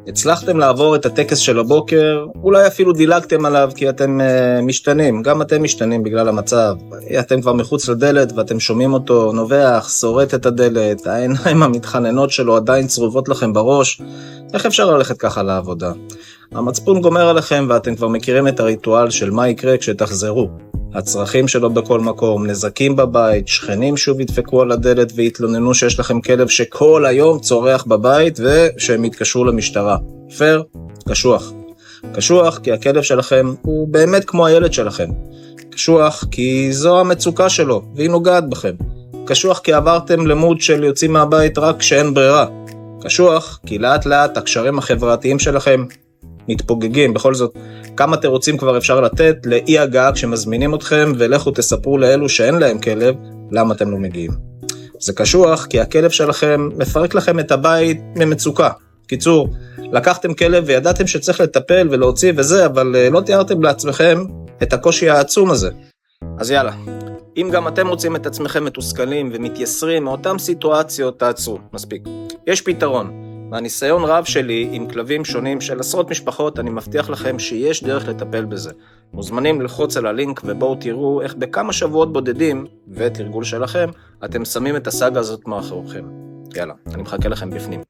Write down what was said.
הצלחתם לעבור את הטקס של הבוקר, אולי אפילו דילגתם עליו כי אתם משתנים, גם אתם משתנים בגלל המצב. אתם כבר מחוץ לדלת ואתם שומעים אותו נובח, שורט את הדלת, העיניים המתחננות שלו עדיין צרובות לכם בראש. איך אפשר ללכת ככה לעבודה? המצפון גומר עליכם ואתם כבר מכירים את הריטואל של מה יקרה כשתחזרו. הצרכים שלו בכל מקום, נזקים בבית, שכנים שוב ידפקו על הדלת והתלוננו שיש לכם כלב שכל היום צורח בבית ושהם יתקשרו למשטרה. פייר? קשוח. קשוח כי הכלב שלכם הוא באמת כמו הילד שלכם. קשוח כי זו המצוקה שלו והיא נוגעת בכם. קשוח כי עברתם למוד של יוצאים מהבית רק כשאין ברירה. קשוח כי לאט לאט הקשרים החברתיים שלכם מתפוגגים. בכל זאת, כמה תירוצים כבר אפשר לתת לאי הגעה כשמזמינים אתכם, ולכו תספרו לאלו שאין להם כלב למה אתם לא מגיעים. זה קשוח כי הכלב שלכם מפרק לכם את הבית ממצוקה. קיצור, לקחתם כלב וידעתם שצריך לטפל ולהוציא וזה, אבל לא תיארתם לעצמכם את הקושי העצום הזה. אז יאללה, אם גם אתם מוצאים את עצמכם מתוסכלים ומתייסרים מאותם סיטואציות, תעצרו, מספיק. יש פתרון. מהניסיון רב שלי עם כלבים שונים של עשרות משפחות, אני מבטיח לכם שיש דרך לטפל בזה. מוזמנים ללחוץ על הלינק ובואו תראו איך בכמה שבועות בודדים, ותרגול שלכם, אתם שמים את הסאגה הזאת מאחוריכם. יאללה, אני מחכה לכם בפנים.